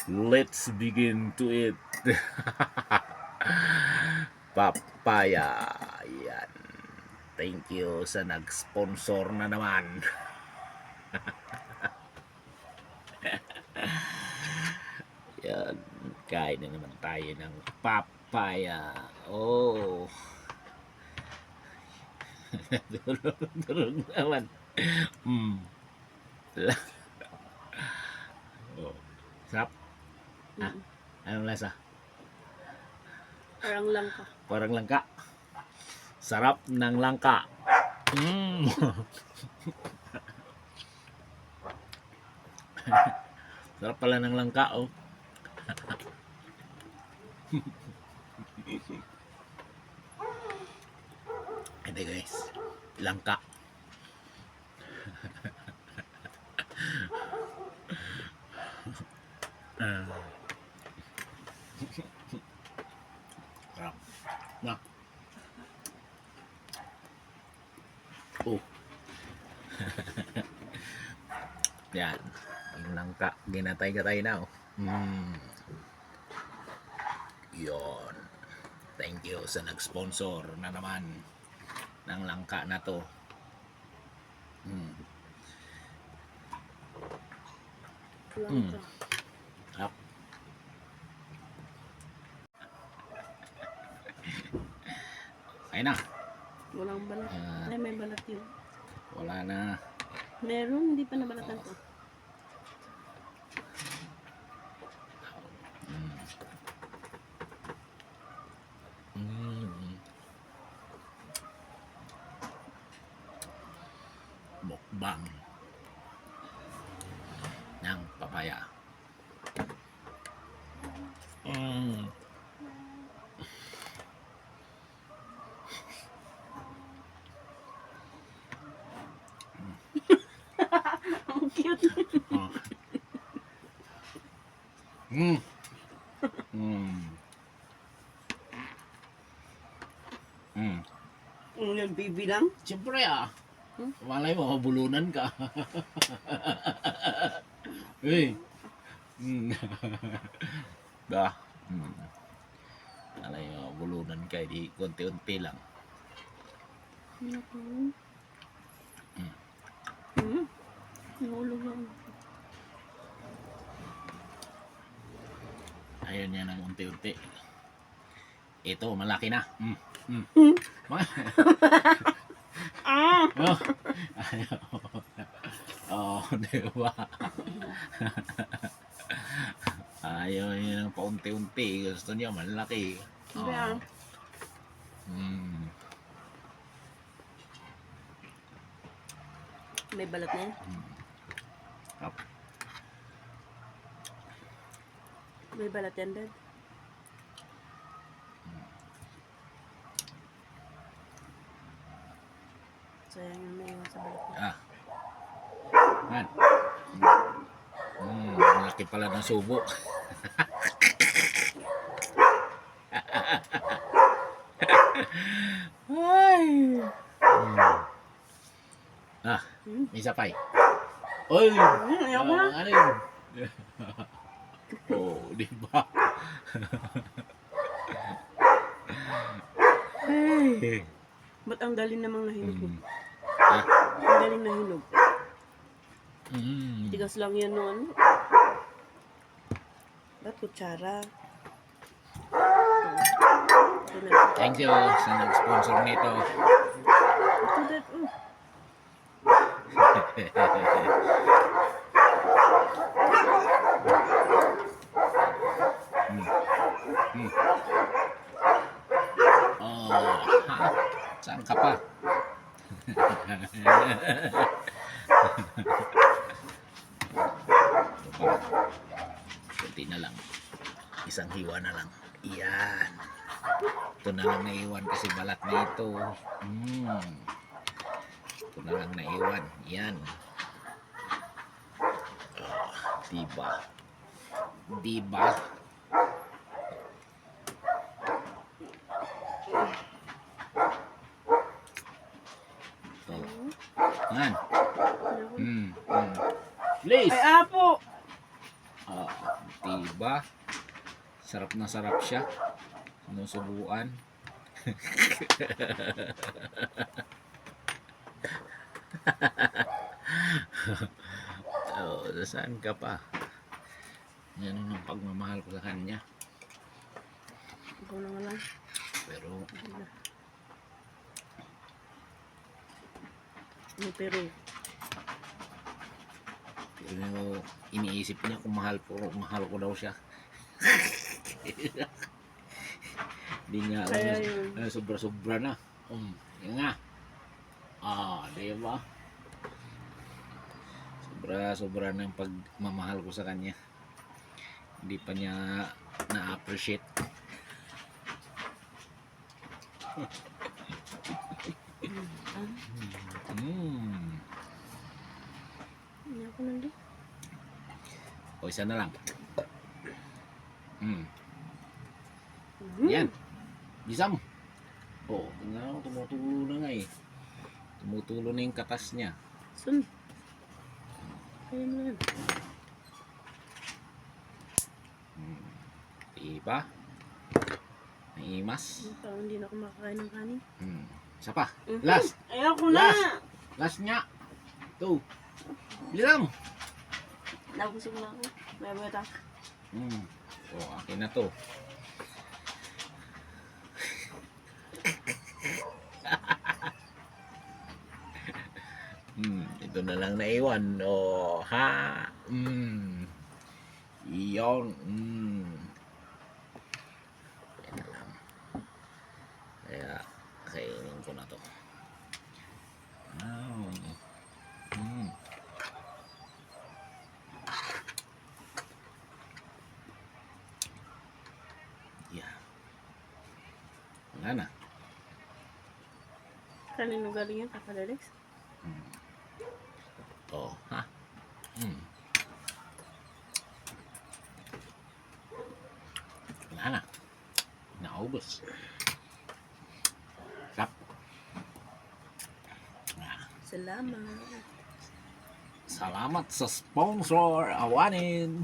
Let's begin to eat. Papaya. Yan. Thank you sa nag-sponsor na naman. Yan. Kain na naman tayo ng papaya. Oh. Durog naman. Oh. Sarap. Ah, anong lasa? Parang langka. Parang langka. Sarap ng langka. Sarap pala ng langka, oh. Ito guys, langka. Sarap. Na. Oh. Yan. Yung langka. Ginatay-gatay na, oh. Yon. Thank you sa nag-sponsor na naman ng langka na to. Langka. Sarap. Ayun na. Walang balat. Ay, may balat yun. Wala na. Meron, hindi pa nabalatan to. Mukbang ng papaya. Ang cute. Nagbibilang? Siyempre malay mo, mabulunan ka. Hey. Ba? Malay mo, mabulunan ka. Di konti-unti lang. Nahulog lang. Ayun yan ang unti-unti. Ito, malaki na. Oh, diba? Ayaw yun ng paunti-unti. Gusto niya malaki. May balat na yan. May balat yan, Dad. Sayang yung may iwan sa balat niya. Man. Malaki pala ng subo. Ay. May sapay. Oy! Ayaw mo na. Ano yun? Oh, di ba? Hey. Ba't ang dali namang nahinog mo? Ah. Ang daling nahinog. Tigas lang yan no ano. Ba't kutsara? Thank you sa nag-sponsor nito. Ito, Dad. Saan ka pa? Kunti na lang. Isang hiwa na lang. Yan. Ito na lang naiwan kasi balat na ito. Ito na lang naiwan. Yan. Diba? Diba? Yan. Please! Ay, apo! Ah, diba? Sarap na sarap siya. Sinusubuan. Oh, saan ka pa? Yan ang pagmamahal ko sa kanya. Ikaw na nga lang. Pero, Pero, pero iniisip niya kung mahal ko daw siya. Hindi niya kaya alam yun. na sobra-sobra na. Yan nga. Diba? Sobra-sobra na yung pagmamahal ko sa kanya. Hindi pa niya na-appreciate. Hindi ako nandun. O, isa na lang. Yan. Bisa mo. O, tingnan mo, tumutulo na nga eh. Tumutulo na yung katas niya. Sun. Kaya mo yan. Diba? Naimas. Parang hindi na ako makakain ng kanin. Isa pa. Last. Ayoko na! Last niya. Ito. Bilang. Nabusog na ako. May ta. O, akin na to. Ito na lang naiwan. O, ha? Iyon. Yan na lang. Kaya, kainin ko na to. Yeah. Wala na. Kanino galing yan, Papa Alex? Oh, ha? Wala na. Naubos. Sarap. Salamat. Salamat sa sponsor, Awanin.